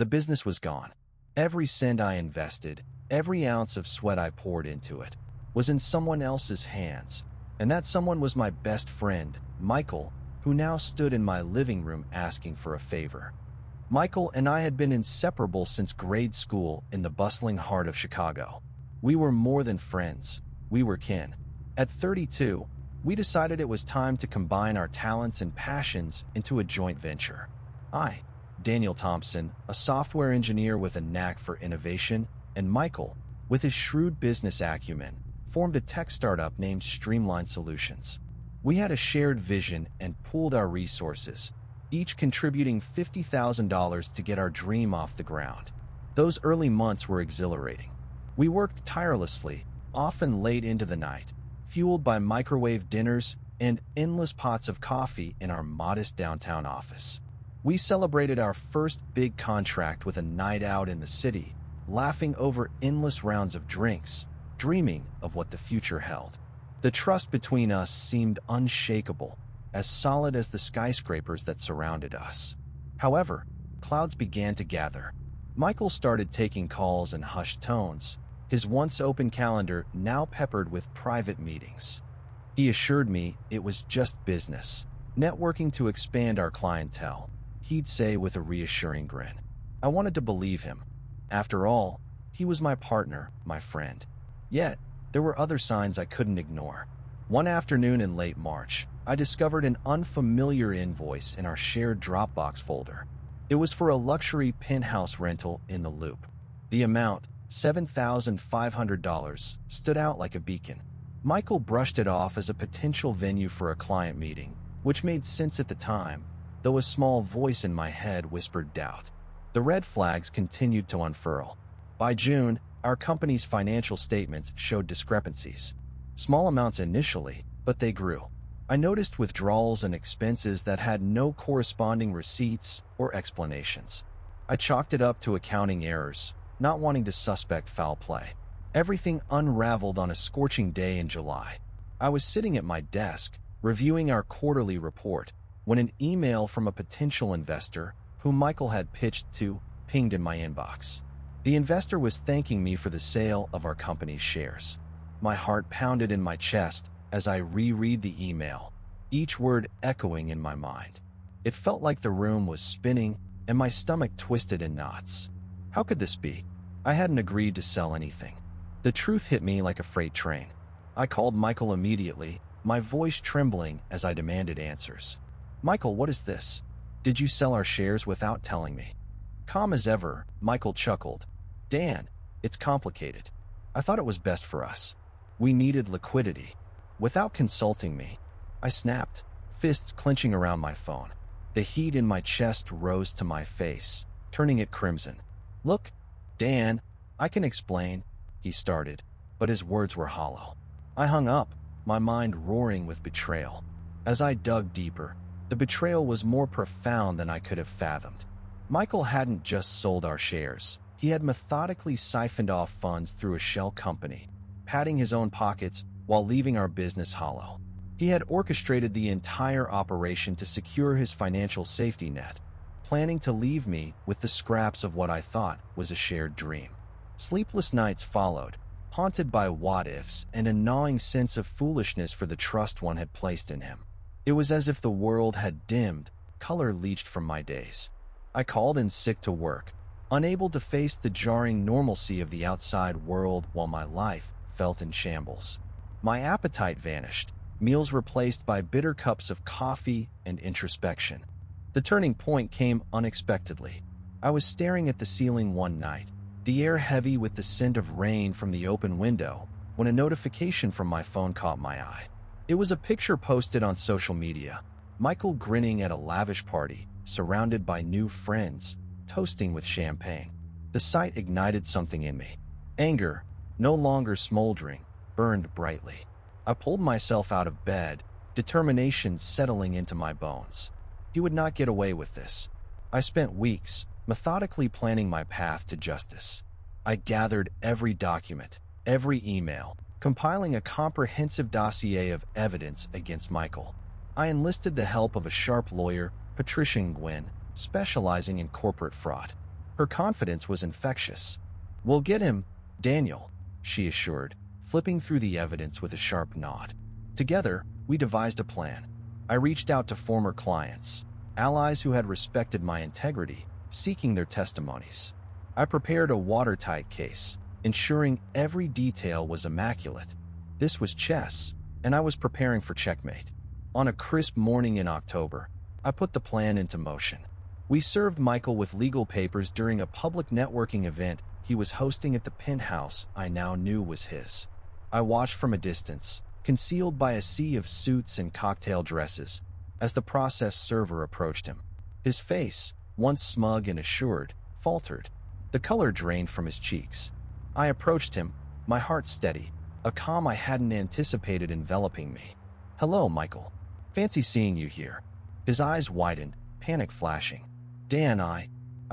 The business was gone. Every cent I invested, every ounce of sweat I poured into it, was in someone else's hands. And that someone was my best friend, Michael, who now stood in my living room asking for a favor. Michael and I had been inseparable since grade school in the bustling heart of Chicago. We were more than friends. We were kin. At 32, we decided it was time to combine our talents and passions into a joint venture. I, Daniel Thompson, a software engineer with a knack for innovation, and Michael, with his shrewd business acumen, formed a tech startup named Streamline Solutions. We had a shared vision and pooled our resources, each contributing $50,000 to get our dream off the ground. Those early months were exhilarating. We worked tirelessly, often late into the night, fueled by microwave dinners and endless pots of coffee in our modest downtown office. We celebrated our first big contract with a night out in the city, laughing over endless rounds of drinks, dreaming of what the future held. The trust between us seemed unshakable, as solid as the skyscrapers that surrounded us. However, clouds began to gather. Michael started taking calls in hushed tones, his once open calendar now peppered with private meetings. He assured me it was just business, networking to expand our clientele, he'd say with a reassuring grin. I wanted to believe him. After all, he was my partner, my friend. Yet, there were other signs I couldn't ignore. One afternoon in late March, I discovered an unfamiliar invoice in our shared Dropbox folder. It was for a luxury penthouse rental in the Loop. The amount, $7,500, stood out like a beacon. Michael brushed it off as a potential venue for a client meeting, which made sense at the time, though a small voice in my head whispered doubt. The red flags continued to unfurl. By June, our company's financial statements showed discrepancies. Small amounts initially, but they grew. I noticed withdrawals and expenses that had no corresponding receipts or explanations. I chalked it up to accounting errors, not wanting to suspect foul play. Everything unraveled on a scorching day in July. I was sitting at my desk, reviewing our quarterly report, when an email from a potential investor, whom Michael had pitched to, pinged in my inbox. The investor was thanking me for the sale of our company's shares. My heart pounded in my chest as I reread the email, each word echoing in my mind. It felt like the room was spinning and my stomach twisted in knots. How could this be? I hadn't agreed to sell anything. The truth hit me like a freight train. I called Michael immediately, my voice trembling as I demanded answers. Michael, what is this? Did you sell our shares without telling me? Calm as ever, Michael chuckled. Dan, it's complicated. I thought it was best for us. We needed liquidity. Without consulting me, I snapped, fists clenching around my phone. The heat in my chest rose to my face, turning it crimson. Look, Dan, I can explain, he started, but his words were hollow. I hung up, my mind roaring with betrayal. As I dug deeper, the betrayal was more profound than I could have fathomed. Michael hadn't just sold our shares. He had methodically siphoned off funds through a shell company, padding his own pockets while leaving our business hollow. He had orchestrated the entire operation to secure his financial safety net, planning to leave me with the scraps of what I thought was a shared dream. Sleepless nights followed, haunted by what-ifs and a gnawing sense of foolishness for the trust one had placed in him. It was as if the world had dimmed, color leached from my days. I called in sick to work, unable to face the jarring normalcy of the outside world while my life felt in shambles. My appetite vanished, meals replaced by bitter cups of coffee and introspection. The turning point came unexpectedly. I was staring at the ceiling one night, the air heavy with the scent of rain from the open window, when a notification from my phone caught my eye. It was a picture posted on social media, Michael grinning at a lavish party, surrounded by new friends, toasting with champagne. The sight ignited something in me. Anger, no longer smoldering, burned brightly. I pulled myself out of bed, determination settling into my bones. He would not get away with this. I spent weeks methodically planning my path to justice. I gathered every document, every email, compiling a comprehensive dossier of evidence against Michael. I enlisted the help of a sharp lawyer, Patricia Nguyen, specializing in corporate fraud. Her confidence was infectious. "We'll get him, Daniel," she assured, flipping through the evidence with a sharp nod. Together, we devised a plan. I reached out to former clients, allies who had respected my integrity, seeking their testimonies. I prepared a watertight case, ensuring every detail was immaculate. This was chess, and I was preparing for checkmate. On a crisp morning in October, I put the plan into motion. We served Michael with legal papers during a public networking event he was hosting at the penthouse I now knew was his. I watched from a distance, concealed by a sea of suits and cocktail dresses, as the process server approached him. His face, once smug and assured, faltered. The color drained from his cheeks. I approached him, my heart steady, a calm I hadn't anticipated enveloping me. "Hello, Michael. Fancy seeing you here." His eyes widened, panic flashing. "Dan, I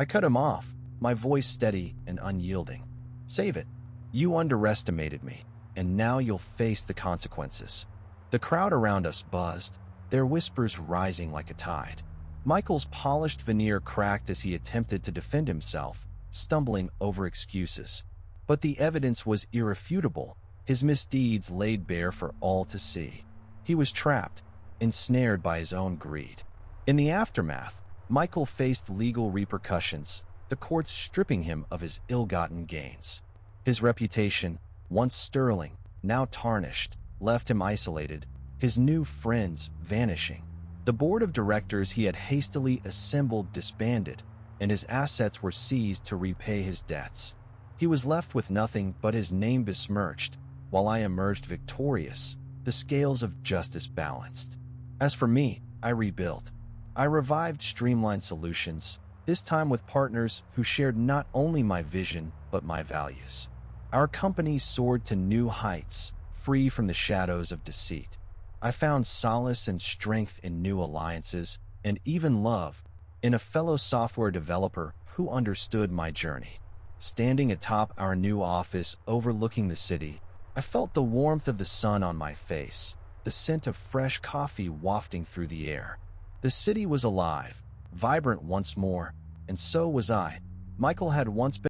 cut him off, my voice steady and unyielding. "Save it. You underestimated me, and now you'll face the consequences." The crowd around us buzzed, their whispers rising like a tide. Michael's polished veneer cracked as he attempted to defend himself, stumbling over excuses. But the evidence was irrefutable, his misdeeds laid bare for all to see. He was trapped, ensnared by his own greed. In the aftermath, Michael faced legal repercussions, the courts stripping him of his ill-gotten gains. His reputation, once sterling, now tarnished, left him isolated, his new friends vanishing. The board of directors he had hastily assembled disbanded, and his assets were seized to repay his debts. He was left with nothing but his name besmirched, while I emerged victorious, the scales of justice balanced. As for me, I rebuilt. I revived Streamline Solutions, this time with partners who shared not only my vision, but my values. Our company soared to new heights, free from the shadows of deceit. I found solace and strength in new alliances, and even love, in a fellow software developer who understood my journey. Standing atop our new office overlooking the city, I felt the warmth of the sun on my face, the scent of fresh coffee wafting through the air. The city was alive, vibrant once more, and so was I. Michael had once been